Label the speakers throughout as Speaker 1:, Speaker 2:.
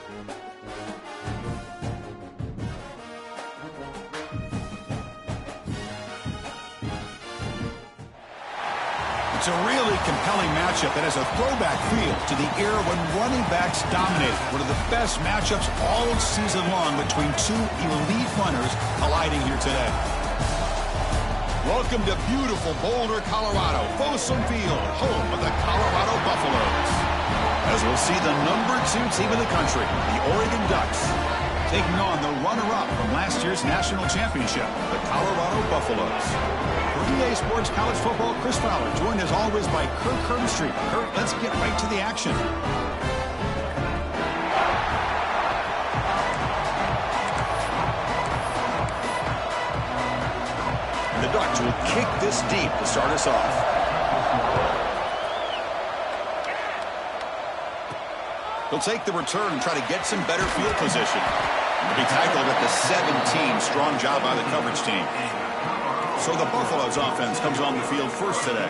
Speaker 1: It's a really compelling matchup that has a throwback feel to the era when running backs dominated. One of the best matchups all season long between two elite runners colliding here today. Welcome to beautiful Boulder, Colorado, Folsom Field, home of the Colorado Buffaloes. As we'll see the number 2 team in the country, the Oregon Ducks, taking on the runner-up from last year's national championship, the Colorado Buffaloes. For EA Sports College Football, Chris Fowler, joined as always by Kirk Herbstreit. Kirk, let's get right to the action. And the Ducks will kick this deep to start us off. He'll take the return and try to get some better field position. He'll be tackled at the 17. Strong job by the coverage team. So the Buffaloes offense comes on the field first today.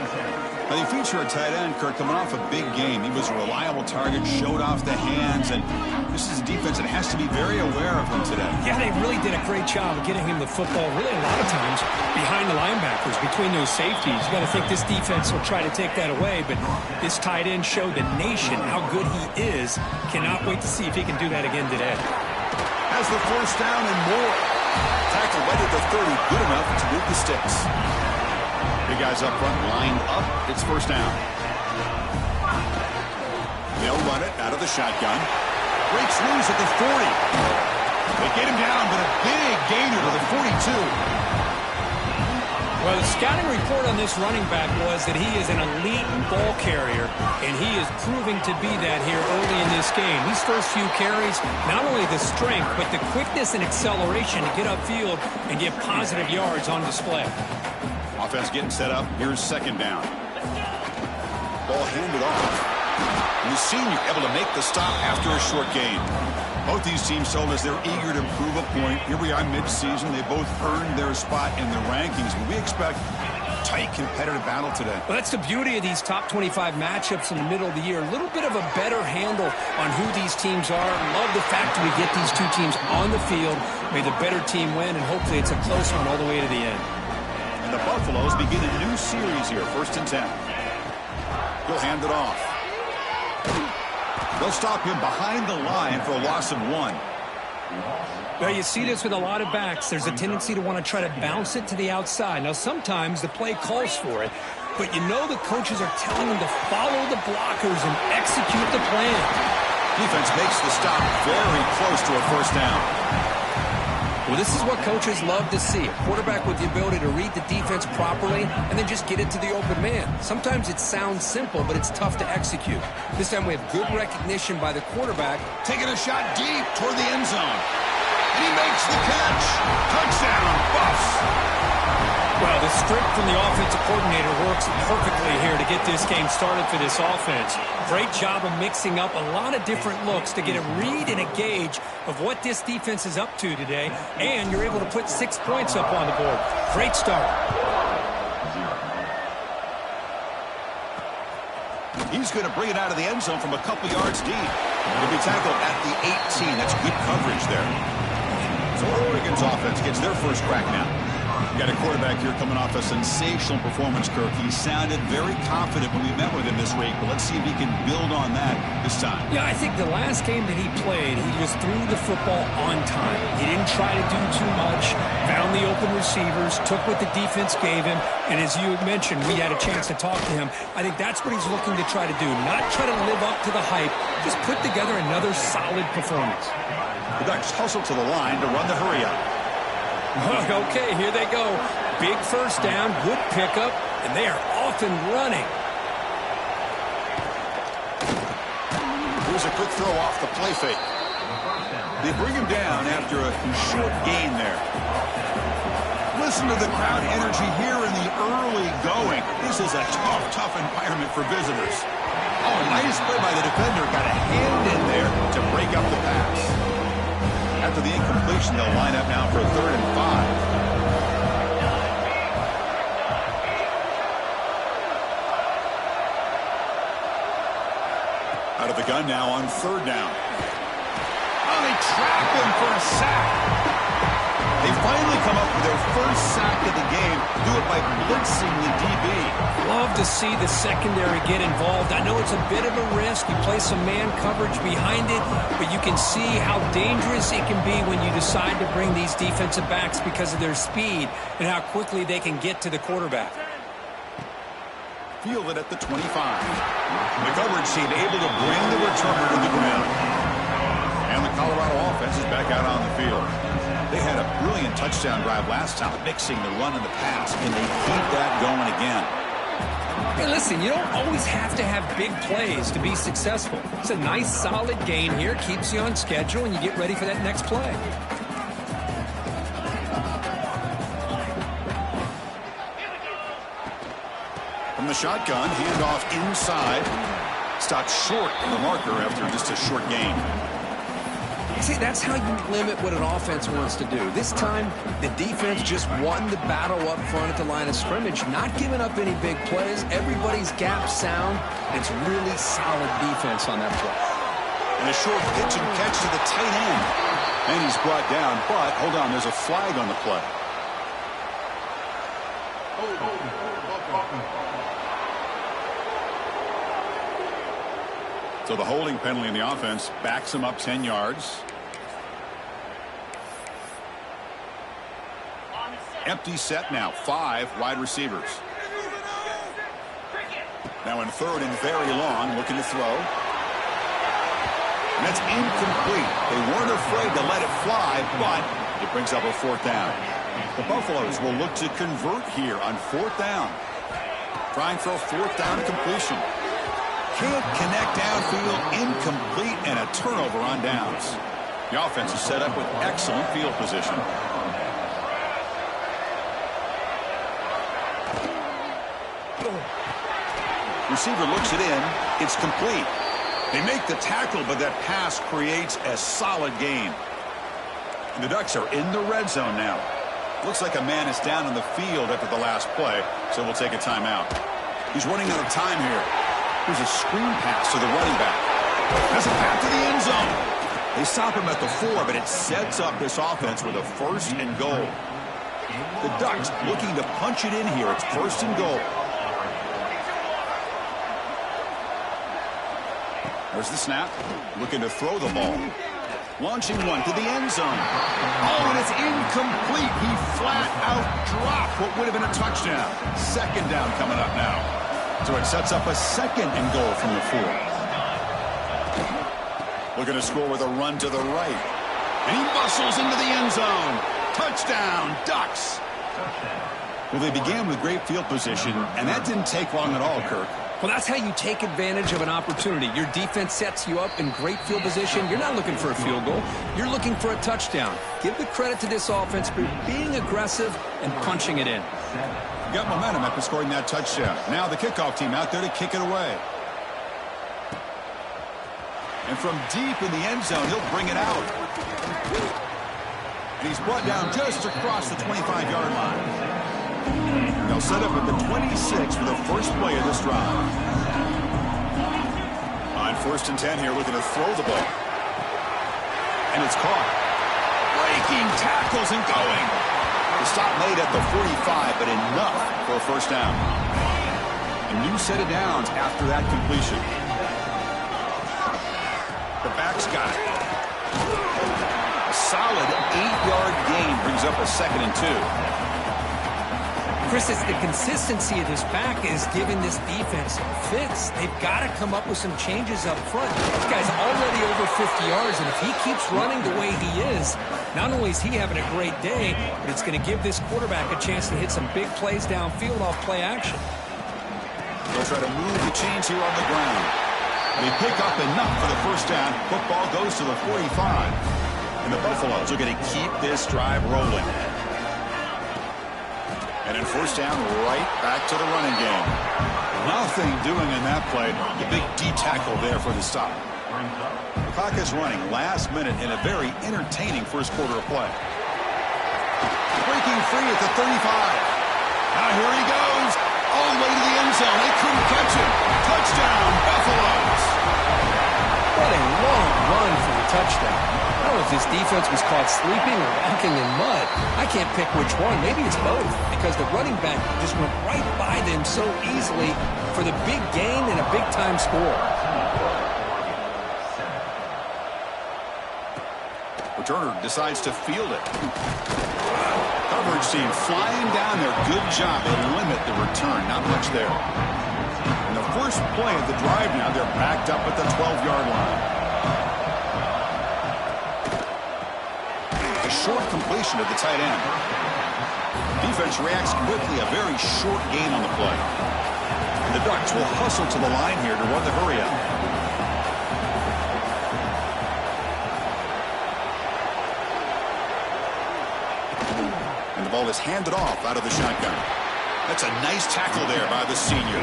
Speaker 1: Now they feature a tight end, Kirk, coming off a big game. He was a reliable target, showed off the hands, and this is a defense that has to be very aware of him today.
Speaker 2: Yeah, they really did a great job of getting him the football, really a lot of times behind the linebackers, between those safeties. You got to think this defense will try to take that away, but this tight end showed the nation how good he is. Cannot wait to see if he can do that again today.
Speaker 1: Has the first down and more. Tackle right at the 30, good enough to move the sticks. Big guys up front, lined up. It's first down. They'll run it out of the shotgun. Breaks loose at the 40. They get him down, but a big gainer to the 42.
Speaker 2: Well, the scouting report on this running back was that he is an elite ball carrier, and he is proving to be that here early in this game. These first few carries, not only the strength, but the quickness and acceleration to get upfield and get positive yards on display.
Speaker 1: Offense getting set up. Here's second down. Ball handed off. And the senior able to make the stop after a short gain. Both these teams told us they're eager to prove a point. Here we are mid-season. They both earned their spot in the rankings. But we expect tight, competitive battle today.
Speaker 2: Well, that's the beauty of these top 25 matchups in the middle of the year. A little bit of a better handle on who these teams are. Love the fact that we get these two teams on the field. May the better team win, and hopefully it's a close one all the way to the end.
Speaker 1: And the Buffaloes begin a new series here, 1st and 10. He'll hand it off. They'll stop him behind the line for a loss of 1.
Speaker 2: Well, you see this with a lot of backs. There's a tendency to want to try to bounce it to the outside. Now, sometimes the play calls for it, but you know the coaches are telling them to follow the blockers and execute the plan.
Speaker 1: Defense makes the stop very close to a first down.
Speaker 2: Well, this is what coaches love to see. A quarterback with the ability to read the defense properly and then just get it to the open man. Sometimes it sounds simple, but it's tough to execute. This time we have good recognition by the quarterback.
Speaker 1: Taking a shot deep toward the end zone. And he makes the catch. Touchdown, Buffs.
Speaker 2: Well, the script from the offensive coordinator works perfectly here to get this game started for this offense. Great job of mixing up a lot of different looks to get a read and a gauge of what this defense is up to today, and you're able to put 6 points up on the board. Great start.
Speaker 1: He's going to bring it out of the end zone from a couple yards deep. He'll be tackled at the 18. That's good coverage there. So Oregon's offense gets their first crack now. Got a quarterback here coming off a sensational performance, Kirk. He sounded very confident when we met with him this week, but let's see if he can build on that this time.
Speaker 2: Yeah, I think the last game that he played, he just threw the football on time. He didn't try to do too much, found the open receivers, took what the defense gave him, and as you mentioned, we had a chance to talk to him. I think that's what he's looking to try to do, not try to live up to the hype, just put together another solid performance.
Speaker 1: The Ducks hustle to the line to run the hurry-up.
Speaker 2: Okay, here they go. Big first down, good pickup, and they are off and running.
Speaker 1: Here's a quick throw off the play fake. They bring him down after a short gain there. Listen to the crowd energy here in the early going. This is a tough environment for visitors. Oh, nice play by the defender. Got a hand in there to break up the pass. After the incompletion, they'll line up now for a 3rd and 5. Out of the gun now on 3rd down. a sack. They finally come up with their first sack of the game. Do it by blitzing the DB.
Speaker 2: Love to see the secondary get involved. I know it's a bit of a risk. You play some man coverage behind it, but you can see how dangerous it can be when you decide to bring these defensive backs because of their speed and how quickly they can get to the quarterback.
Speaker 1: Fielded at the 25. The coverage team able to bring the returner to the ground. And the Colorado offense is back out on the field. They had a brilliant touchdown drive last time, mixing the run and the pass, and they keep that going again.
Speaker 2: Hey, listen, you don't always have to have big plays to be successful. It's a nice, solid gain here, keeps you on schedule, and you get ready for that next play.
Speaker 1: From the shotgun, handoff inside. Stopped short of the marker after just a short gain.
Speaker 2: See, that's how you limit what an offense wants to do. This time, the defense just won the battle up front at the line of scrimmage, not giving up any big plays. Everybody's gap sound. It's really solid defense on that play.
Speaker 1: And a short pitch and catch to the tight end. And he's brought down, but hold on, there's a flag on the play. So the holding penalty in the offense backs him up 10 yards. Empty set now. 5 wide receivers. Now in third and very long, looking to throw. And that's incomplete. They weren't afraid to let it fly, but it brings up a 4th down. The Buffaloes will look to convert here on 4th down. Trying for a 4th down completion. Can't connect downfield, incomplete, and a turnover on downs. The offense is set up with excellent field position. Receiver looks it in. It's complete. They make the tackle, but that pass creates a solid gain. And the Ducks are in the red zone now. Looks like a man is down on the field after the last play, so we'll take a timeout. He's running out of time here. Here's a screen pass to the running back. Has a pass to the end zone. They stop him at the 4, but it sets up this offense with a 1st and goal. The Ducks looking to punch it in here. It's 1st and goal. There's the snap. Looking to throw the ball. Launching one to the end zone. Oh, and it's incomplete. He flat out dropped what would have been a touchdown. 2nd down coming up now. So it sets up a 2nd and goal from the 4. Looking to score with a run to the right. And he muscles into the end zone. Touchdown, Ducks. Well, they began with great field position, and that didn't take long at all, Kirk.
Speaker 2: Well, that's how you take advantage of an opportunity. Your defense sets you up in great field position. You're not looking for a field goal. You're looking for a touchdown. Give the credit to this offense for being aggressive and punching it in.
Speaker 1: Got momentum after scoring that touchdown. Now the kickoff team out there to kick it away. And from deep in the end zone, he'll bring it out. And he's brought down just across the 25-yard line. They'll set up at the 26 for the first play of this drive. On 1st and 10 here, looking to throw the ball. And it's caught. Breaking tackles and going. The stop made at the 45, but enough for a 1st down. A new set of downs after that completion. The back's got it. A solid 8-yard gain brings up a 2nd and 2.
Speaker 2: Chris, it's the consistency of this back is giving this defense fits. They've got to come up with some changes up front. This guy's already over 50 yards, and if he keeps running the way he is, not only is he having a great day, but it's going to give this quarterback a chance to hit some big plays downfield off play action.
Speaker 1: They'll try to move the chains here on the ground. They pick up enough for the 1st down. Football goes to the 45. And the Buffaloes are going to keep this drive rolling. And in 1st down, right back to the running game. Nothing doing in that play. The big D tackle there for the stop. The clock is running last minute in a very entertaining 1st quarter of play. Breaking free at the 35. Now here he goes. All the way to the end zone. They couldn't catch him. Touchdown, Buffaloes.
Speaker 2: What a long run for the touchdown. don't know if his defense was caught sleeping or walking in mud. I can't pick which one. Maybe it's both, because the running back just went right by them so easily for the big gain and a big-time score.
Speaker 1: Returner decides to field it. Coverage team flying down there. Good job. They limit the return. Not much there. And the first play of the drive now, they're backed up at the 12-yard line. A short completion to the tight end. Defense reacts quickly. A very short gain on the play. And the Ducks will hustle to the line here to run the hurry up. And the ball is handed off out of the shotgun. That's a nice tackle there by the senior.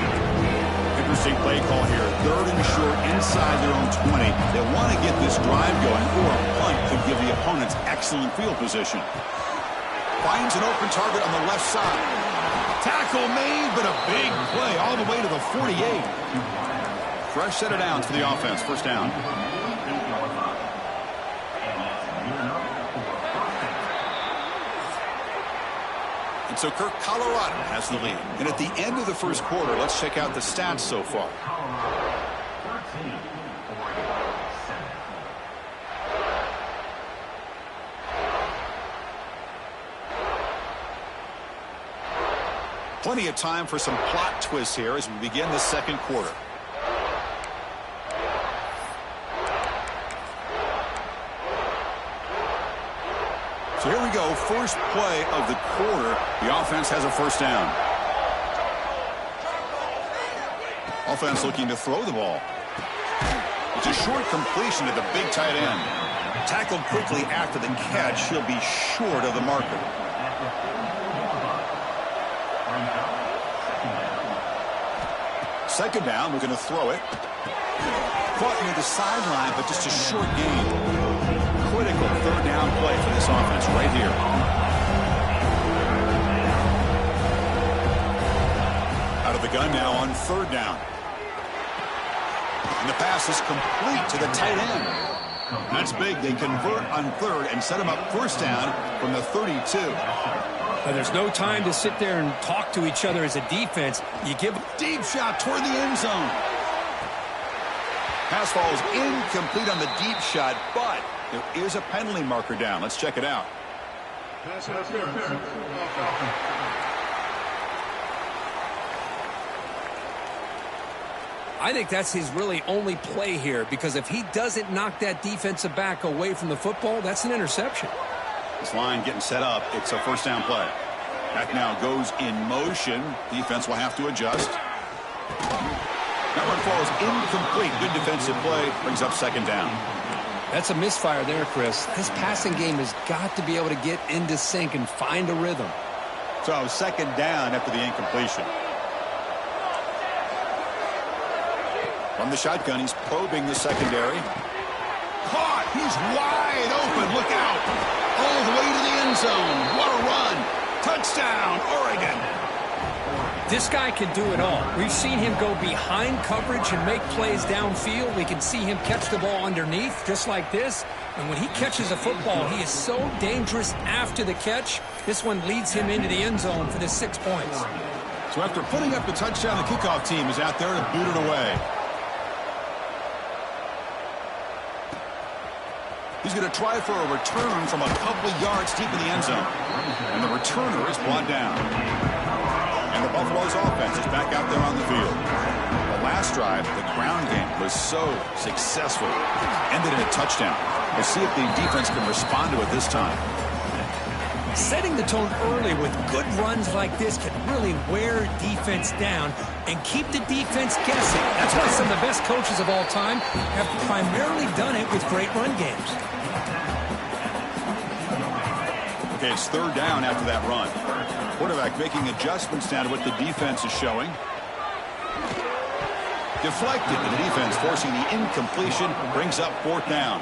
Speaker 1: Interesting play call here. 3rd and short inside their own 20. They want to get this drive going, or a punt could give the opponents excellent field position. Finds an open target on the left side. Tackle made, but a big play all the way to the 48. Fresh set of downs for the offense. First down. And so Kirk, Colorado has the lead. And at the end of the first quarter, let's check out the stats so far. Plenty of time for some plot twists here as we begin the second quarter. So here we go, first play of the quarter. The offense has a first down. Offense looking to throw the ball. It's a short completion to the big tight end. Tackled quickly after the catch. He'll be short of the marker. Second down, we're going to throw it. Caught near the sideline, but just a short gain. Critical third down play for this offense right here. Out of the gun now on third down. And the pass is complete to the tight end. That's big. They convert on third and set him up first down from the 32.
Speaker 2: There's no time to sit there and talk to each other as a defense. You give a
Speaker 1: deep shot toward the end zone. Pass falls incomplete on the deep shot, but there is a penalty marker down. Let's check it out.
Speaker 2: I think that's his really only play here, because if he doesn't knock that defensive back away from the football, that's an interception.
Speaker 1: This line getting set up. It's a first down play. Back now goes in motion. Defense will have to adjust. That one falls incomplete. Good defensive play. Brings up second down.
Speaker 2: That's a misfire there, Chris. This passing game has got to be able to get into sync and find a rhythm.
Speaker 1: So second down after the incompletion. From the shotgun, he's probing the secondary. Caught! He's wide open. Look out! All the way to the end zone. What a run! Touchdown, Oregon!
Speaker 2: This guy can do it all. We've seen him go behind coverage and make plays downfield. We can see him catch the ball underneath, just like this. And when he catches a football, he is so dangerous after the catch. This one leads him into the end zone for the 6 points.
Speaker 1: So after putting up the touchdown, the kickoff team is out there to boot it away. He's going to try for a return from a couple of yards deep in the end zone. And the returner is brought down. And the Buffalo's offense is back out there on the field. The last drive, the ground game was so successful. Ended in a touchdown. We'll see if the defense can respond to it this time.
Speaker 2: Setting the tone early with good runs like this can really wear defense down and keep the defense guessing. That's why some of the best coaches of all time have primarily done it with great run games.
Speaker 1: Okay, it's third down after that run. Quarterback making adjustments now to what the defense is showing. Deflected, and the defense forcing the incompletion, brings up fourth down.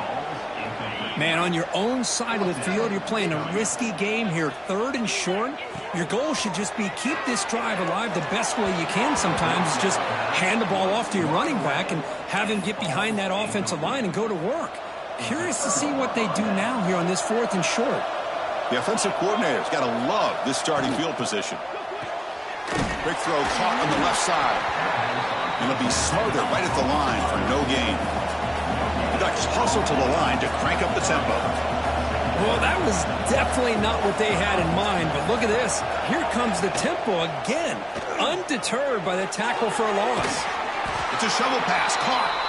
Speaker 2: Man, on your own side of the field, you're playing a risky game here, third and short. Your goal should just be keep this drive alive the best way you can sometimes. Is just hand the ball off to your running back and have him get behind that offensive line and go to work. Curious to see what they do now here on this 4th and short.
Speaker 1: The offensive coordinator's got to love this starting field position. Quick throw caught on the left side. And it'll be smothered right at the line for no gain. The Ducks hustle to the line to crank up the tempo.
Speaker 2: Well, that was definitely not what they had in mind, but look at this. Here comes the tempo again, undeterred by the tackle for a loss.
Speaker 1: It's a shovel pass, caught.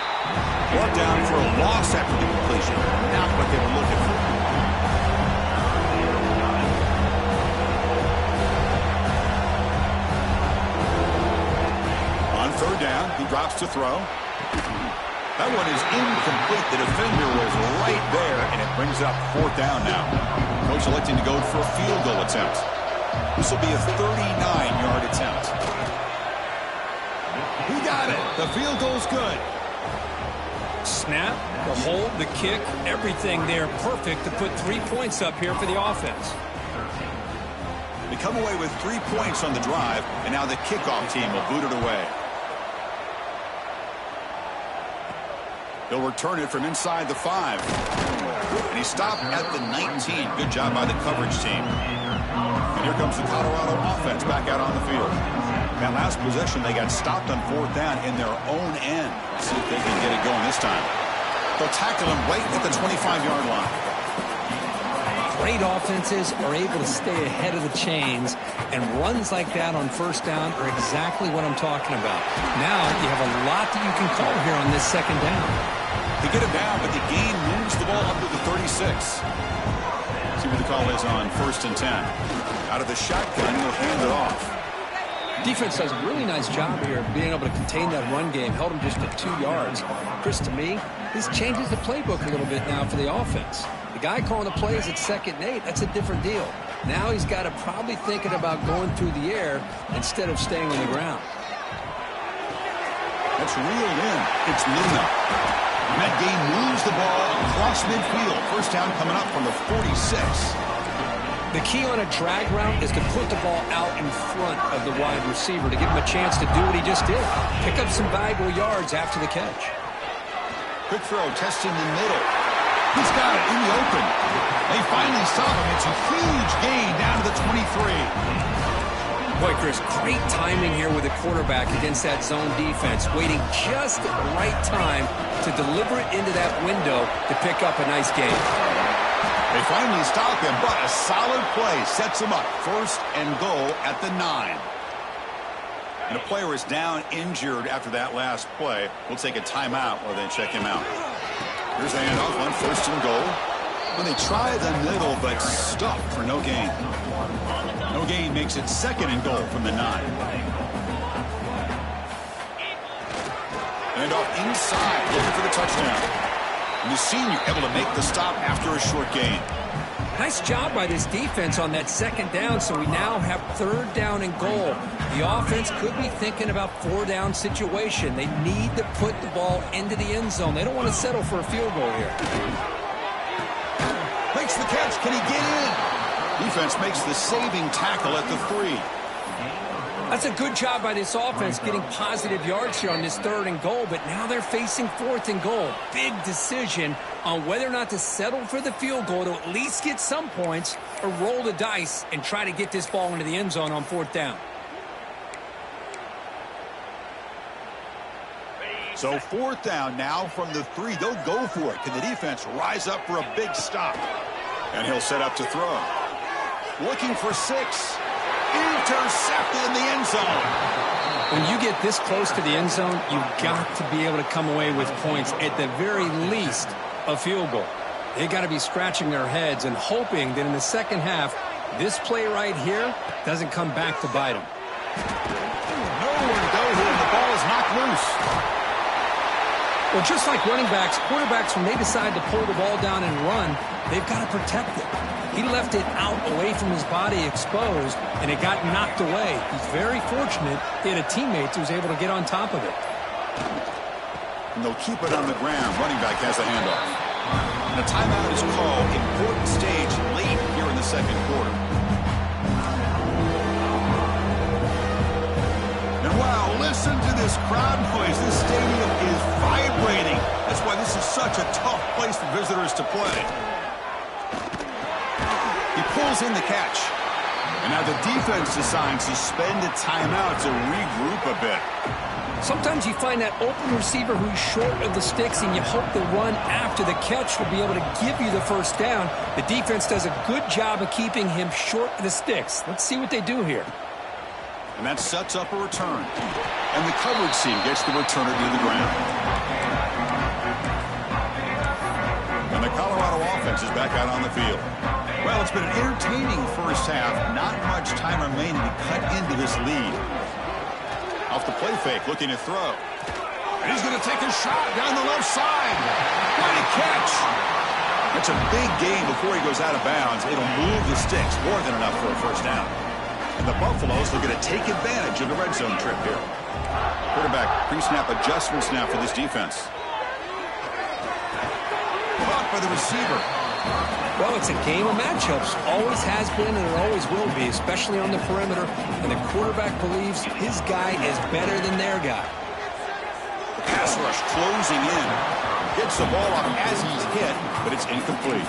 Speaker 1: Brought down for a loss after the completion. Not what they were looking for. On 3rd down, he drops to throw. That one is incomplete. The defender was right there, and it brings up 4th down now. Coach electing to go for a field goal attempt. This will be a 39-yard attempt. He got it. The field goal's good.
Speaker 2: Snap, the hold, the kick, everything there perfect to put 3 points up here for the offense.
Speaker 1: They come away with 3 points on the drive, and now the kickoff team will boot it away. They'll return it from inside the 5. And he stopped at the 19. Good job by the coverage team. And here comes the Colorado offense back out on the field. That last possession, they got stopped on 4th down in their own end. Let's see if they can get it going this time. They'll tackle him right at the 25-yard line.
Speaker 2: Great offenses are able to stay ahead of the chains, and runs like that on 1st down are exactly what I'm talking about. Now you have a lot that you can call here on this 2nd down.
Speaker 1: They get him down, but the gain moves the ball up to the 36. See what the call is on 1st and 10. Out of the shotgun, he'll hand it off.
Speaker 2: Defense does a really nice job here of being able to contain that run game. Held him just at 2 yards. Chris, to me, this changes the playbook a little bit now for the offense. The guy calling the plays at 2nd and 8, that's a different deal. Now he's got to probably thinking about going through the air instead of staying on the ground.
Speaker 1: That's reeled in. It's Luna. And that game moves the ball across midfield. 1st down coming up from the 46.
Speaker 2: The key on a drag route is to put the ball out in front of the wide receiver to give him a chance to do what he just did. Pick up some valuable yards after the catch.
Speaker 1: Quick throw, testing the middle. He's got it in the open. They finally stop him. It's a huge gain down to the 23.
Speaker 2: Boy, Chris, great timing here with the quarterback against that zone defense, waiting just at the right time to deliver it into that window to pick up a nice gain.
Speaker 1: They finally stop him, but a solid play sets him up. 1st and goal at the 9. And a player is down injured after that last play. We'll take a timeout while they check him out. Here's the handoff on 1st and goal. When they try the middle, but stuffed for no gain. No gain makes it 2nd and goal from the 9. Handoff inside, looking for the touchdown. And the senior able to make the stop after a short gain.
Speaker 2: Nice job by this defense on that 2nd down, so we now have 3rd down and goal. The offense could be thinking about 4-down situation. They need to put the ball into the end zone. They don't want to settle for a field goal here.
Speaker 1: Makes the catch. Can he get in? Defense makes the saving tackle at the 3.
Speaker 2: That's a good job by this offense getting positive yards here on this 3rd and goal, but now they're facing 4th and goal. Big decision on whether or not to settle for the field goal to at least get some points or roll the dice and try to get this ball into the end zone on 4th down.
Speaker 1: So 4th down now from the 3. They'll go for it. Can the defense rise up for a big stop? And he'll set up to throw. Looking for 6. Intercepted in the end zone.
Speaker 2: When you get this close to the end zone, you've got to be able to come away with points, at the very least, a field goal. They got to be scratching their heads and hoping that in the 2nd half, this play right here doesn't come back to bite them.
Speaker 1: Nowhere to go here, and the ball is knocked loose.
Speaker 2: Well, just like running backs, quarterbacks, when they decide to pull the ball down and run, they've got to protect it. He left it out away from his body exposed, and it got knocked away. He's very fortunate he had a teammate who was able to get on top of it.
Speaker 1: And they'll keep it on the ground. Running back has a handoff. And a timeout is called. Important stage late here in the 2nd quarter. And wow, listen to this crowd noise. This stadium is vibrating. That's why this is such a tough place for visitors to play. He pulls in the catch. And now the defense decides to spend a timeout to regroup a bit.
Speaker 2: Sometimes you find that open receiver who's short of the sticks, and you hope the run after the catch will be able to give you the first down. The defense does a good job of keeping him short of the sticks. Let's see what they do here.
Speaker 1: And that sets up a return. And the coverage team gets the returner to the ground. And the Colorado offense is back out on the field. Well, it's been an entertaining first half. Not much time remaining to cut into this lead. Off the play fake, looking to throw. And he's going to take a shot down the left side. What a catch. That's a big gain before he goes out of bounds. It'll move the sticks more than enough for a first down. And the Buffaloes looking to take advantage of the red zone trip here. Quarterback pre-snap adjustments now for this defense. Caught by the receiver.
Speaker 2: Well, it's a game of matchups. Always has been, and it always will be, especially on the perimeter. And the quarterback believes his guy is better than their guy.
Speaker 1: The pass rush closing in. Gets the ball off as he's hit, but it's incomplete.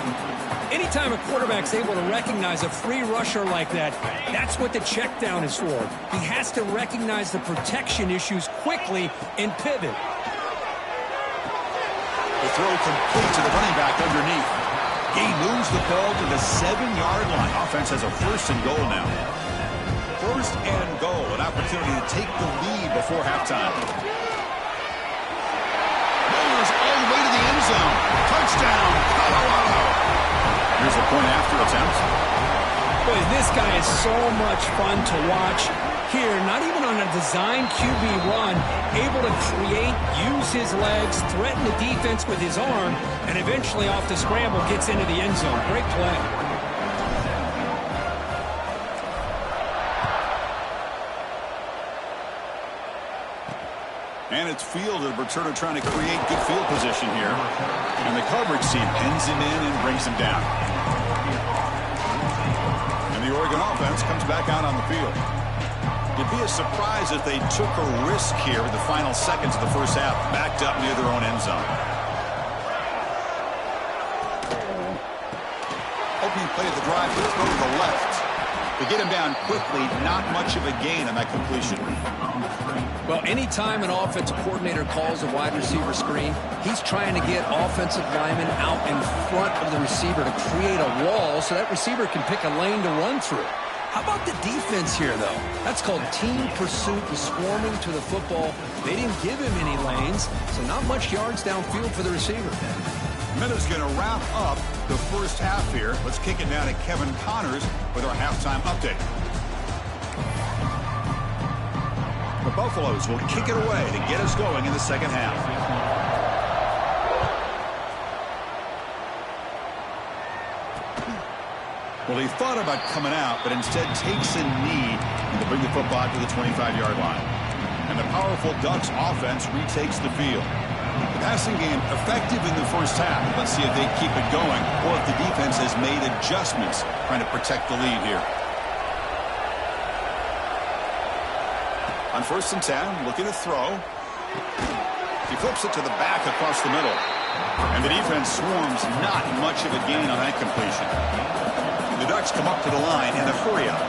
Speaker 2: Anytime a quarterback's able to recognize a free rusher like that, that's what the check down is for. He has to recognize the protection issues quickly and pivot.
Speaker 1: The throw complete to the running back underneath. He moves the ball to the 7-yard line. Offense has a first and goal now. First and goal, an opportunity to take the lead before halftime. Rolls all the way to the end zone. Touchdown, Colorado. Here's the point after attempt.
Speaker 2: Boy, this guy is so much fun to watch. Here, not even on a design QB run, able to create, use his legs, threaten the defense with his arm, and eventually off the scramble gets into the end zone. Great play.
Speaker 1: And it's fielded. Returner trying to create good field position here. And the coverage team pins him in and brings him down. And the Oregon offense comes back out on the field. It'd be a surprise if they took a risk here in the final seconds of the first half, backed up near their own end zone. Opening play of the drive, he'll throw to the left. They get him down quickly, not much of a gain on that completion.
Speaker 2: Well, anytime an offensive coordinator calls a wide receiver screen, he's trying to get offensive linemen out in front of the receiver to create a wall so that receiver can pick a lane to run through. How about the defense here, though? That's called team pursuit and swarming to the football. They didn't give him any lanes, so not much yards downfield for the receiver.
Speaker 1: Miller's going to wrap up the first half here. Let's kick it down to Kevin Connors with our halftime update. The Buffaloes will kick it away to get us going in the second half. Well, he thought about coming out, but instead takes a knee to bring the football to the 25-yard line. And the powerful Ducks offense retakes the field. The passing game effective in the first half. Let's see if they keep it going or if the defense has made adjustments trying to protect the lead here. On 1st and 10, looking to throw. He flips it to the back across the middle. And the defense swarms, not much of a gain on that completion. The Ducks come up to the line in a hurry up.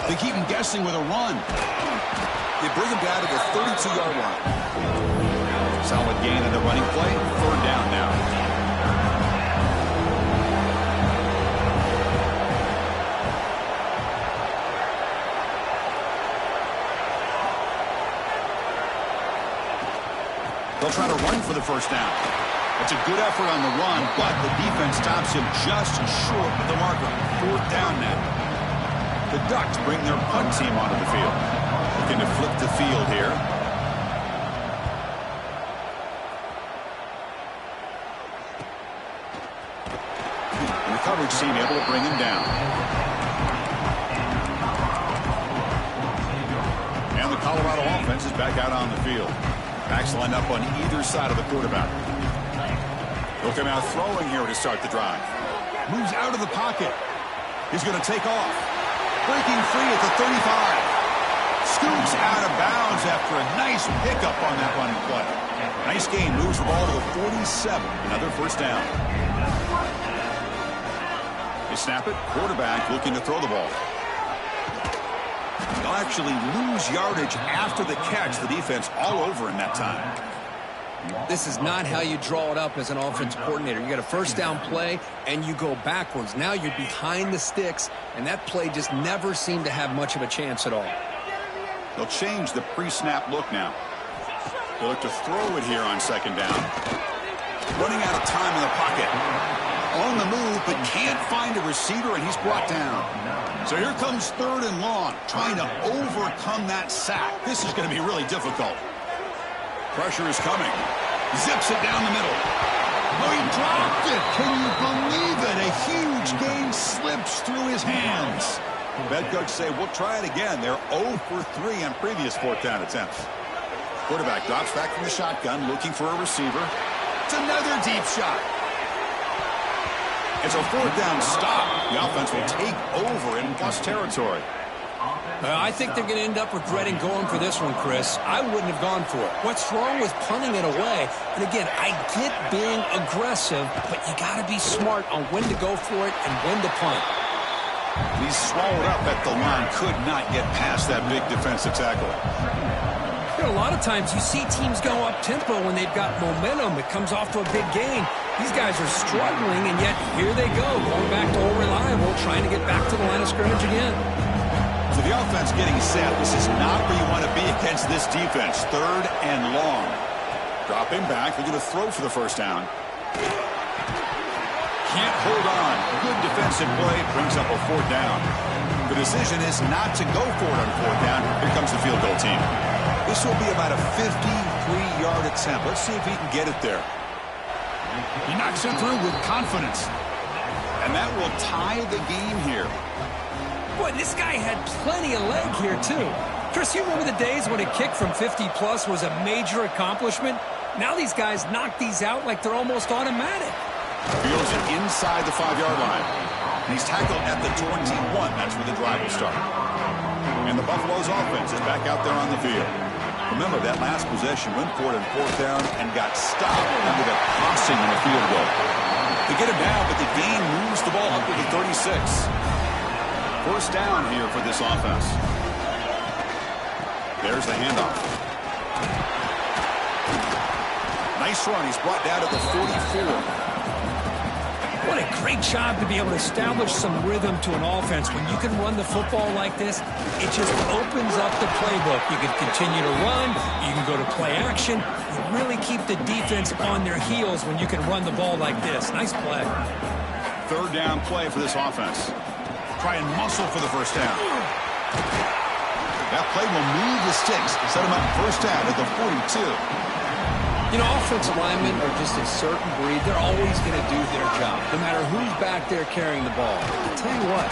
Speaker 1: They keep him guessing with a run. They bring him down to the 32-yard line. Solid gain in the running play. 3rd down now. They'll try to run for the first down. It's a good effort on the run, but the defense stops him just short of the marker. 4th down now. The Ducks bring their punt team onto the field. Looking to flip the field here. And the coverage team able to bring him down. And the Colorado offense is back out on the field. Backs lined up on either side of the quarterback. He'll come out throwing here to start the drive. Moves out of the pocket. He's going to take off. Breaking free at the 35. Scoops out of bounds after a nice pickup on that running play. Nice gain. Moves the ball to the 47. Another first down. They snap it. Quarterback looking to throw the ball. They'll actually lose yardage after the catch. The defense all over in that time.
Speaker 2: This is not how you draw it up as an offense coordinator. You got a first down play, and you go backwards. Now you're behind the sticks, and that play just never seemed to have much of a chance at all.
Speaker 1: They'll change the pre-snap look now. They look to throw it here on second down. Running out of time in the pocket. On the move, but can't find a receiver, and he's brought down. So here comes third and long, trying to overcome that sack. This is going to be really difficult. Pressure is coming. Zips it down the middle. Oh, he dropped it. Can you believe it? A huge gain slips through his hands. Head coach say, we'll try it again. They're 0 for 3 on previous fourth down attempts. Quarterback drops back from the shotgun, looking for a receiver. It's another deep shot. It's a fourth down stop. The offense will take over in plus territory.
Speaker 2: I think they're going to end up regretting going for this one, Chris. I wouldn't have gone for it. What's wrong with punting it away? And again, I get being aggressive, but you got to be smart on when to go for it and when to punt.
Speaker 1: He's swallowed up at the line. Could not get past that big defensive tackle.
Speaker 2: You know, a lot of times you see teams go up-tempo when they've got momentum. It comes off to a big gain. These guys are struggling, and yet here they go, going back to old reliable, trying to get back to the line of scrimmage again.
Speaker 1: So the offense getting set. This is not where you want to be against this defense. Third and long. Dropping back. They're going to throw for the first down. Can't hold on. Good defensive play. Brings up a fourth down. The decision is not to go for it on fourth down. Here comes the field goal team. This will be about a 53-yard attempt. Let's see if he can get it there. He knocks it through with confidence. And that will tie the game here.
Speaker 2: Boy, this guy had plenty of leg here, too. Chris, you remember the days when a kick from 50-plus was a major accomplishment? Now these guys knock these out like they're almost automatic.
Speaker 1: Fields it inside the 5-yard line. And he's tackled at the 21. That's where the drive will start. And the Buffalo's offense is back out there on the field. Remember, that last possession went for it on fourth down and got stopped under the crossing in the field goal. They get him down, but the gain moves the ball up to the 36. First down here for this offense. There's the handoff. Nice run. He's brought down to the 44.
Speaker 2: What a great job to be able to establish some rhythm to an offense. When you can run the football like this, it just opens up the playbook. You can continue to run. You can go to play action. You really keep the defense on their heels when you can run the ball like this. Nice play.
Speaker 1: Third down play for this offense. Try and muscle for the first down. That play will move the sticks. Set them up first down at the 42.
Speaker 2: You know, offensive linemen are just a certain breed. They're always going to do their job, no matter who's back there carrying the ball. I'll tell you what,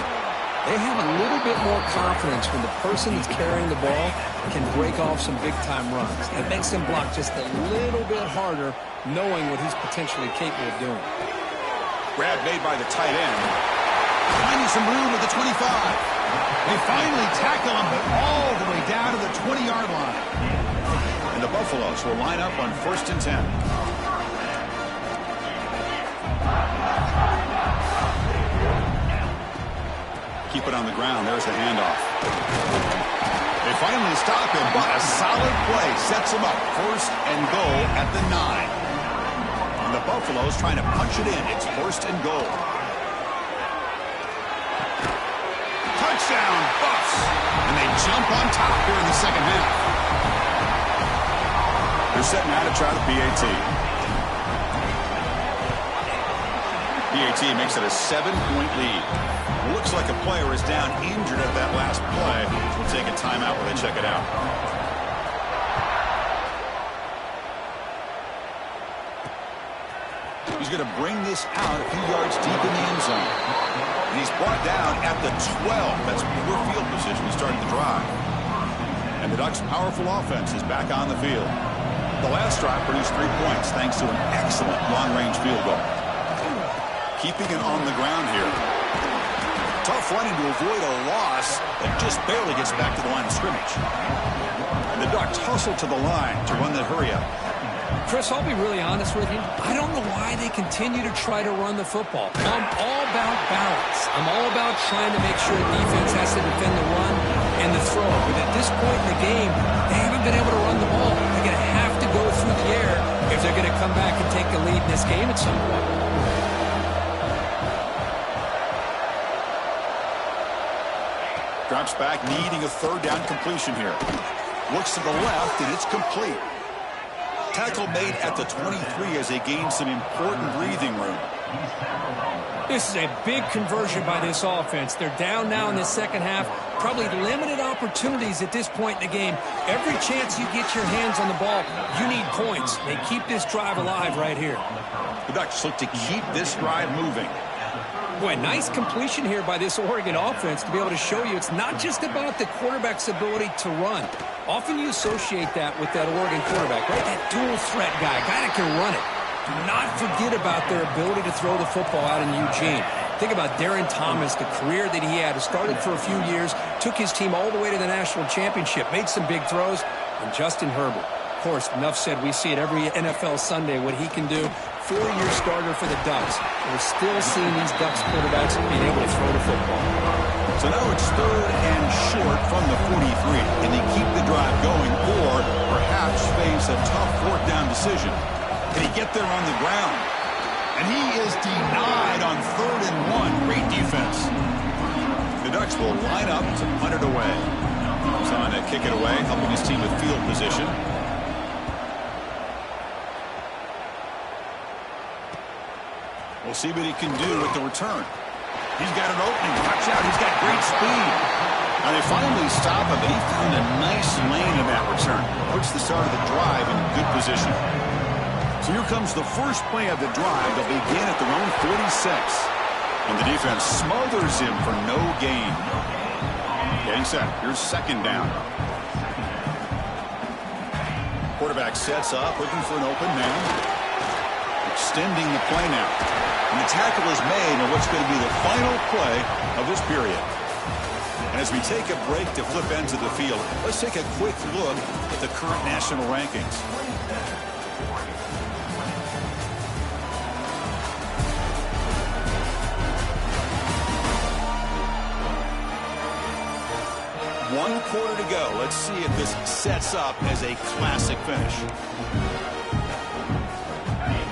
Speaker 2: they have a little bit more confidence when the person that's carrying the ball can break off some big-time runs. That makes them block just a little bit harder, knowing what he's potentially capable of doing.
Speaker 1: Grab made by the tight end. Finding some room at the 25. They finally tackle him, but all the way down to the 20-yard line. And the Buffaloes will line up on 1st and 10. Keep it on the ground. There's the handoff. They finally stop him, but a solid play sets him up. 1st and goal at the 9. And the Buffaloes trying to punch it in. It's 1st and goal. Touchdown, Buffs. And they jump on top here in the second half. They're setting out to try the PAT. PAT makes it a 7-point lead. Looks like a player is down injured at that last play. We'll take a timeout while they check it out. He's going to bring this out a few yards deep in the end zone. And he's brought down at the 12. That's poor field position to start the drive. And the Ducks' powerful offense is back on the field. The last drive produced 3 points thanks to an excellent long-range field goal. Keeping it on the ground here. Tough running to avoid a loss that just barely gets back to the line of scrimmage. And the Ducks hustle to the line to run the hurry-up.
Speaker 2: Chris, I'll be really honest with you. I don't know why they continue to try to run the football. I'm all about balance. I'm all about trying to make sure the defense has to defend the run and the throw. But at this point in the game, they haven't been able to run the ball. They're going to have to go through the air if they're going to come back and take the lead in this game at some point.
Speaker 1: Drops back, needing a third down completion here. Looks to the left, and it's complete. Tackle made at the 23 as they gain some important breathing room.
Speaker 2: This is a big conversion by this offense. They're down now in the second half. Probably limited opportunities at this point in the game. Every chance you get your hands on the ball, you need points. They keep this drive alive right here.
Speaker 1: The Ducks look to keep this drive moving.
Speaker 2: Boy, nice completion here by this Oregon offense to be able to show you it's not just about the quarterback's ability to run. Often you associate that with that Oregon quarterback, right? That dual threat guy that can run it. Do not forget about their ability to throw the football out in Eugene. Think about Darren Thomas, the career that he had. Started for a few years, took his team all the way to the national championship, made some big throws, and Justin Herbert. Of course, enough said, we see it every NFL Sunday what he can do. 4-year starter for the Ducks. We're still seeing these Ducks quarterbacks being able to throw the football.
Speaker 1: So now it's 3rd and short from the 43. Can they keep the drive going or perhaps face a tough 4th down decision? Can he get there on the ground? And he is denied on 3rd and 1. Great defense. The Ducks will line up to punt it away. He's on to kick it away, helping his team with field position. We'll see what he can do with the return. He's got an opening. Watch out. He's got great speed. Now they finally stop him, but he found a nice lane in that return. Puts the start of the drive in good position. So here comes the first play of the drive. They'll begin at their own 46. And the defense smothers him for no gain. Getting set. Here's 2nd down. Quarterback sets up, looking for an open man. Extending the play now. And the tackle is made on what's going to be the final play of this period. And as we take a break to flip ends of the field, let's take a quick look at the current national rankings. One quarter to go. Let's see if this sets up as a classic finish.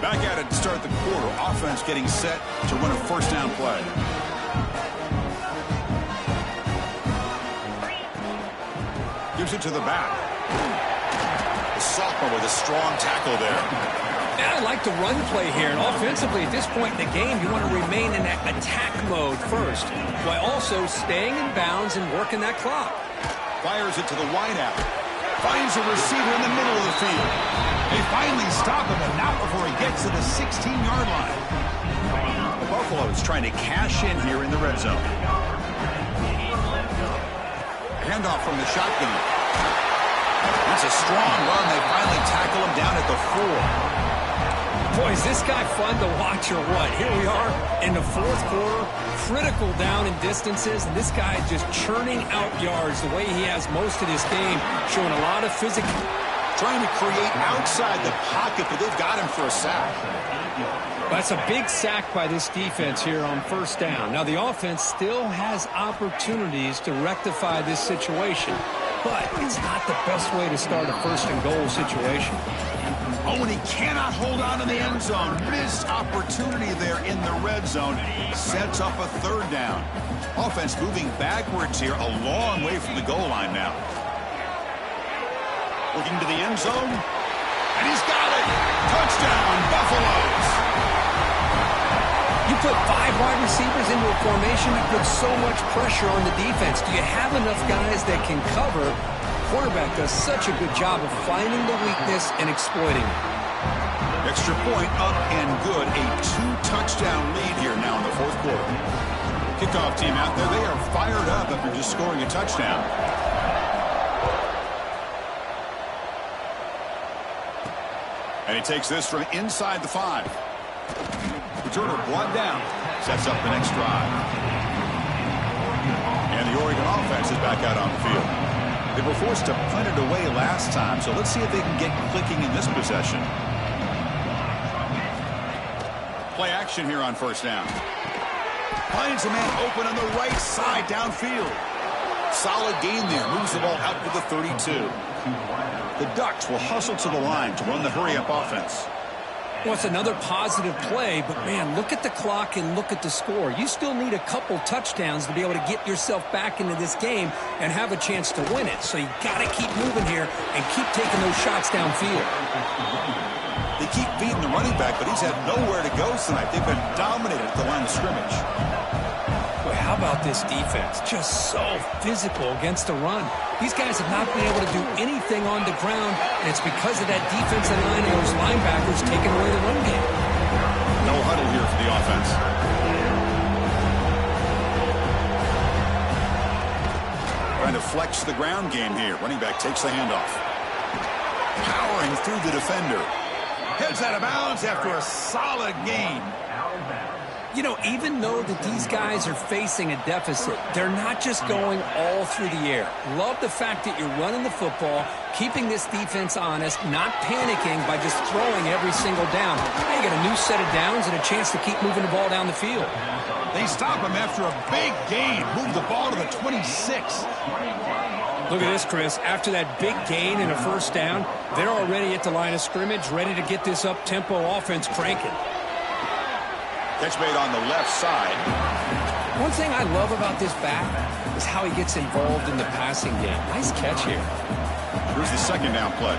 Speaker 1: Back at it to start the quarter. Offense getting set to run a 1st down play. Gives it to the back. The sophomore with a strong tackle there.
Speaker 2: Yeah, I like the run play here. And offensively, at this point in the game, you want to remain in that attack mode first, while also staying in bounds and working that clock.
Speaker 1: Fires it to the wideout. Finds a receiver in the middle of the field. They finally stop him, but not before he gets to the 16-yard line. The Buffaloes trying to cash in here in the red zone. Handoff from the shotgun. That's a strong run. They finally tackle him down at the 4.
Speaker 2: Boy, is this guy fun to watch or what? Here we are in the 4th quarter, critical down in distances, and this guy just churning out yards the way he has most of this game, showing a lot of physical.
Speaker 1: Trying to create outside the pocket, but they've got him for a sack.
Speaker 2: That's a big sack by this defense here on 1st down. Now, the offense still has opportunities to rectify this situation, but it's not the best way to start a 1st and goal situation.
Speaker 1: Oh, and he cannot hold on to the end zone. Missed opportunity there in the red zone. Sets up a 3rd down. Offense moving backwards here, a long way from the goal line now. Looking to the end zone. And he's got it. Touchdown, Buffaloes.
Speaker 2: You put 5 wide receivers into a formation that puts so much pressure on the defense. Do you have enough guys that can cover? Quarterback does such a good job of finding the weakness and exploiting it.
Speaker 1: Extra point up and good. A 2-touchdown lead here now in the 4th quarter. Kickoff team out there. They are fired up after just scoring a touchdown. And he takes this from inside the 5. Returner brought down. Sets up the next drive. the Oregon offense is back out on the field. They were forced to punt it away last time, so let's see if they can get clicking in this possession. Play action here on first down. Finds a man open on the right side downfield. Solid gain there. Moves the ball out to the 32. The Ducks will hustle to the line to run the hurry-up offense.
Speaker 2: Well, it's another positive play, but, man, look at the clock and look at the score. You still need a couple touchdowns to be able to get yourself back into this game and have a chance to win it. So you got to keep moving here and keep taking those shots downfield.
Speaker 1: They keep feeding the running back, but he's had nowhere to go tonight. They've been dominated at the line of scrimmage.
Speaker 2: Boy, how about this defense? Just so physical against the run. These guys have not been able to do anything on the ground, and it's because of that defensive line and those linebackers taking away the run game.
Speaker 1: No huddle here for the offense. Trying to flex the ground game here. Running back takes the handoff. Powering through the defender. Heads out of bounds after a solid gain.
Speaker 2: You know, even though that these guys are facing a deficit, they're not just going all through the air. Love the fact that you're running the football, keeping this defense honest, not panicking by just throwing every single down. They get a new set of downs and a chance to keep moving the ball down the field.
Speaker 1: They stop him after a big gain. Move the ball to the 26.
Speaker 2: Look at this, Chris. After that big gain and a first down, they're already at the line of scrimmage, ready to get this up-tempo offense cranking.
Speaker 1: Catch made on the left side.
Speaker 2: One thing I love about this back is how he gets involved in the passing game. Nice catch here.
Speaker 1: Here's the second down play.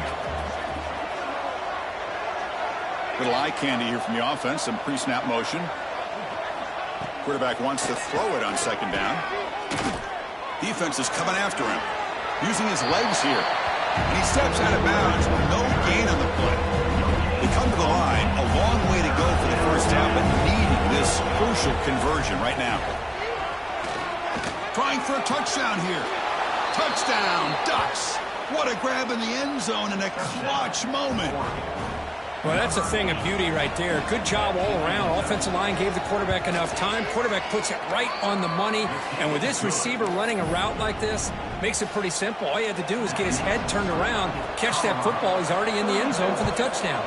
Speaker 1: Little eye candy here from the offense. Some pre-snap motion. Quarterback wants to throw it on second down. Defense is coming after him. Using his legs here. And he steps out of bounds. No gain on the play. They come to the line. A long way to go for the first down, but needing this crucial conversion right now. Trying for a touchdown here. Touchdown, Ducks. What a grab in the end zone and a clutch moment.
Speaker 2: Well, that's a thing of beauty right there. Good job all around. Offensive line gave the quarterback enough time. Quarterback puts it right on the money. And with this receiver running a route like this, makes it pretty simple. All you had to do is get his head turned around, catch that football. He's already in the end zone for the touchdown.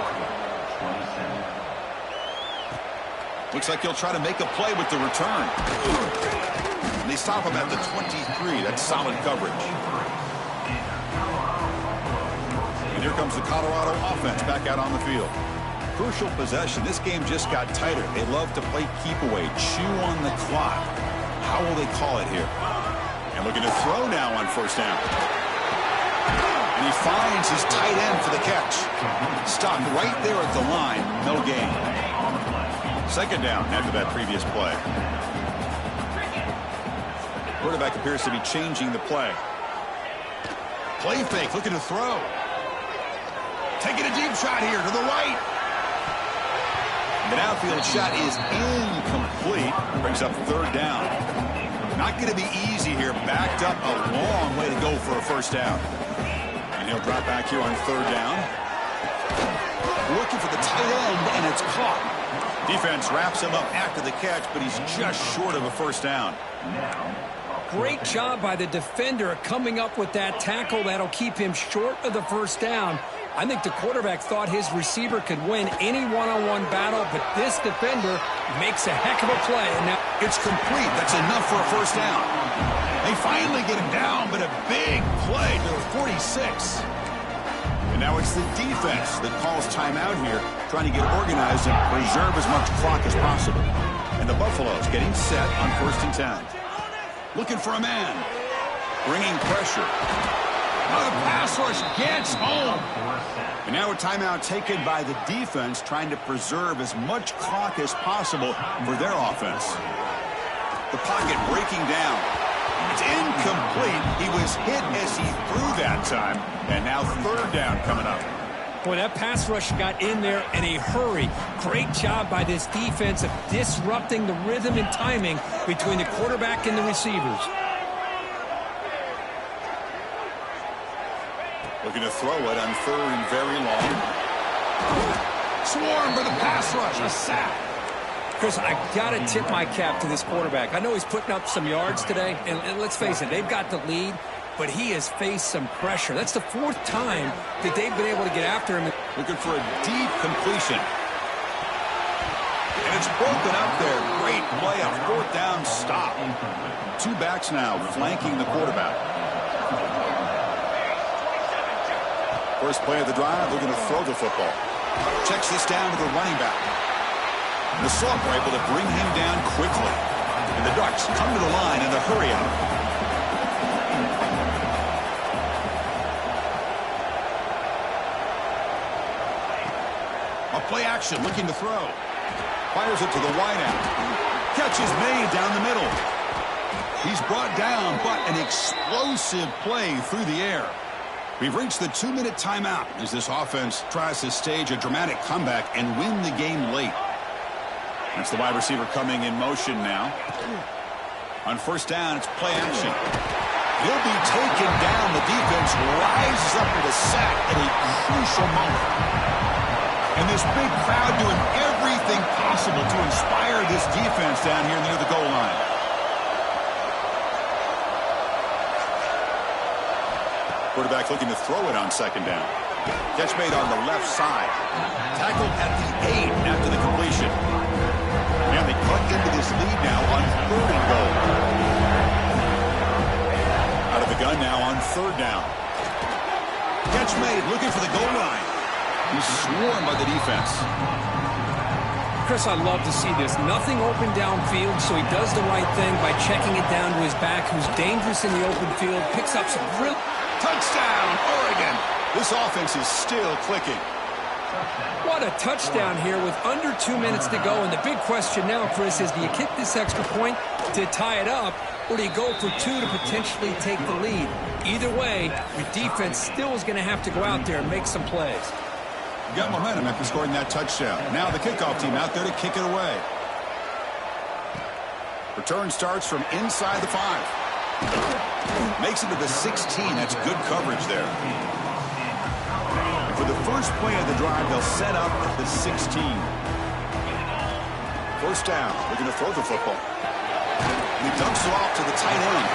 Speaker 1: Looks like he'll try to make a play with the return. And they stop him at the 23. That's solid coverage. And here comes the Colorado offense back out on the field. Crucial possession. This game just got tighter. They love to play keep away, chew on the clock. How will they call it here? And looking to throw now on first down. And he finds his tight end for the catch. Stopped right there at the line. No gain. Second down after that previous play. Quarterback appears to be changing the play. Play fake, looking to throw. Taking a deep shot here to the right. The outfield shot is incomplete. Brings up third down. Not going to be easy here. Backed up a long way to go for a first down. And he'll drop back here on third down. Looking for the tight end, and it's caught. Defense wraps him up after the catch, but he's just short of a first down.
Speaker 2: Great job by the defender coming up with that tackle that'll keep him short of the first down. I think the quarterback thought his receiver could win any one-on-one battle, but this defender makes a heck of a play. And now
Speaker 1: it's complete. That's enough for a first down. They finally get him down, but a big play to the 46. And now it's the defense that calls timeout here, trying to get organized and preserve as much clock as possible. And the Buffaloes getting set on 1st and 10. Looking for a man. Bringing pressure. Now the pass rush gets home. And now a timeout taken by the defense, trying to preserve as much clock as possible for their offense. The pocket breaking down. It's incomplete. He was hit as he threw that time. And now third down coming up.
Speaker 2: Boy, that pass rush got in there in a hurry. Great job by this defense of disrupting the rhythm and timing between the quarterback and the receivers.
Speaker 1: Looking to throw it on third and very long. Swarm for the pass rush. A sack.
Speaker 2: Chris, I got to tip my cap to this quarterback. I know he's putting up some yards today, and let's face it, they've got the lead, but he has faced some pressure. That's the 4th time that they've been able to get after him.
Speaker 1: Looking for a deep completion. And it's broken up there. Great play, a 4th down stop. 2 backs now flanking the quarterback. First play of the drive, they're going to throw the football. Checks this down to the running back. The Soft were able to bring him down quickly. And the Ducks come to the line in the hurry up. A play action, looking to throw. Fires it to the wideout. Catch is made down the middle. He's brought down, but an explosive play through the air. We've reached the 2-minute timeout as this offense tries to stage a dramatic comeback and win the game late. That's the wide receiver coming in motion now. On first down, it's play action. He'll be taken down. The defense rises up with a sack at a crucial moment. And this big crowd doing everything possible to inspire this defense down here near the goal line. Quarterback looking to throw it on second down. Catch made on the left side. Tackled at the 8 after the completion. And they cut into this lead now on 3rd and goal. Out of the gun now on 3rd down. Catch made, looking for the goal line. He's swarmed by the defense.
Speaker 2: Chris, I love to see this. Nothing open downfield, so he does the right thing by checking it down to his back, who's dangerous in the open field, picks up some real...
Speaker 1: Touchdown, Oregon! This offense is still clicking.
Speaker 2: What a touchdown here with under 2 minutes to go. And the big question now, Chris, is do you kick this extra point to tie it up, or do you go for 2 to potentially take the lead? Either way, your defense still is going to have to go out there and make some plays.
Speaker 1: Got momentum after scoring that touchdown. Now the kickoff team out there to kick it away. Return starts from inside the 5. Makes it to the 16. That's good coverage there. For the first play of the drive, they'll set up at the 16. First down. They're going to throw the football. He dumps it off to the tight end.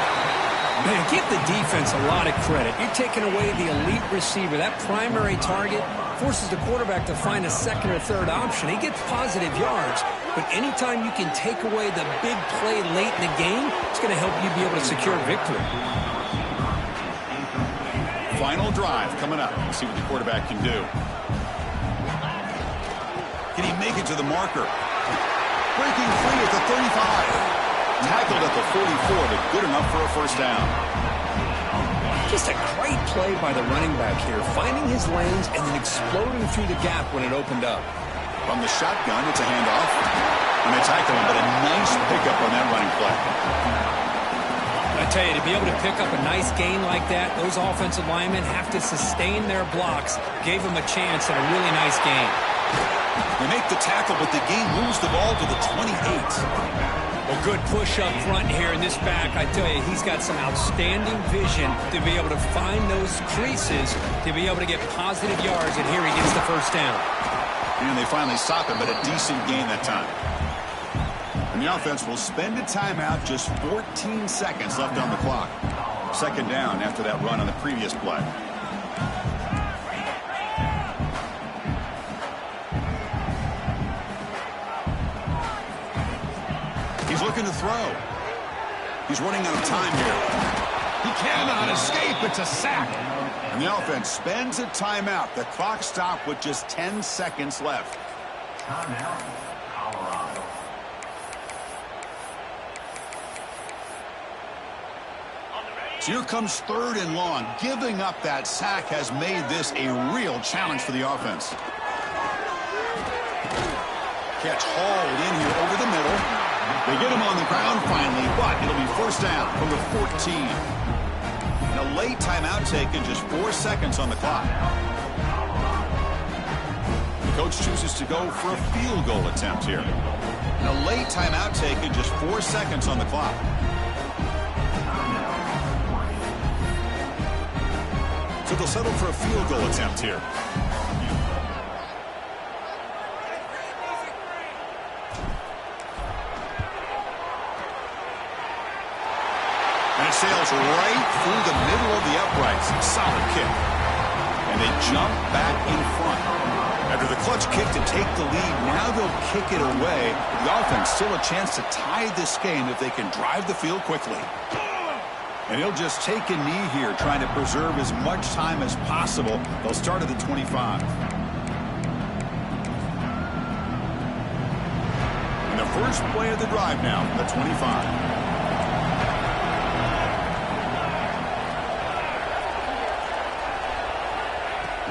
Speaker 2: Man, give the defense a lot of credit. You're taking away the elite receiver. That primary target forces the quarterback to find a second or third option. He gets positive yards, but anytime you can take away the big play late in the game, it's going to help you be able to secure victory.
Speaker 1: Final drive coming up. Let's see what the quarterback can do. Can he make it to the marker? Breaking free at the 35. Tackled at the 44, but good enough for a first down.
Speaker 2: Just a great play by the running back here, finding his lanes and then exploding through the gap when it opened up.
Speaker 1: From the shotgun, it's a handoff. And they tackle him, but a nice pickup on that running play.
Speaker 2: I tell you, to be able to pick up a nice gain like that, those offensive linemen have to sustain their blocks. Gave him a chance at a really nice gain.
Speaker 1: They make the tackle, but the game moves the ball to the 28.
Speaker 2: Well, good push up front here in this back. I tell you, he's got some outstanding vision to be able to find those creases, to be able to get positive yards, and here he gets the first down.
Speaker 1: And they finally stop him, but a decent gain that time. And the offense will spend a timeout, just 14 seconds left on the clock. Second down after that run on the previous play. He's looking to throw. He's running out of time here. He cannot escape. It's a sack. And the offense spends a timeout. The clock stopped with just 10 seconds left.
Speaker 3: Timeout, Colorado.
Speaker 1: So here comes 3rd and long. Giving up that sack has made this a real challenge for the offense. Catch hauled in here over the middle. They get him on the ground finally, but it'll be first down from the 14. And a late timeout taken, just 4 seconds on the clock. The coach chooses to go for a field goal attempt here. And a late timeout taken, just 4 seconds on the clock. So they'll settle for a field goal attempt here. goes right through the middle of the uprights. Solid kick. And they jump back in front. After the clutch kick to take the lead, now they'll kick it away. The offense still a chance to tie this game if they can drive the field quickly. And he'll just take a knee here, trying to preserve as much time as possible. They'll start at the 25. And the first play of the drive now, the 25.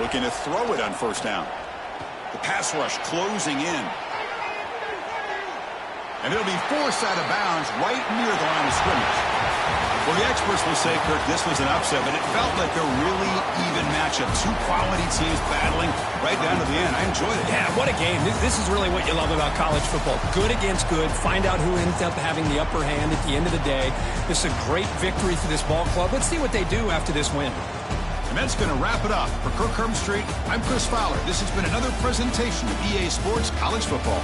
Speaker 1: Looking to throw it on first down. The pass rush closing in. And it'll be forced out of bounds right near the line of scrimmage. Well, the experts will say, Kirk, this was an upset, but it felt like a really even matchup. Two quality teams battling right down to the end. I enjoyed it.
Speaker 2: Yeah, what a game. This is really what you love about college football. Good against good. Find out who ends up having the upper hand at the end of the day. This is a great victory for this ball club. Let's see what they do after this win.
Speaker 1: And that's going to wrap it up. For Kirk Herbstreit, I'm Chris Fowler. This has been another presentation of EA Sports College Football.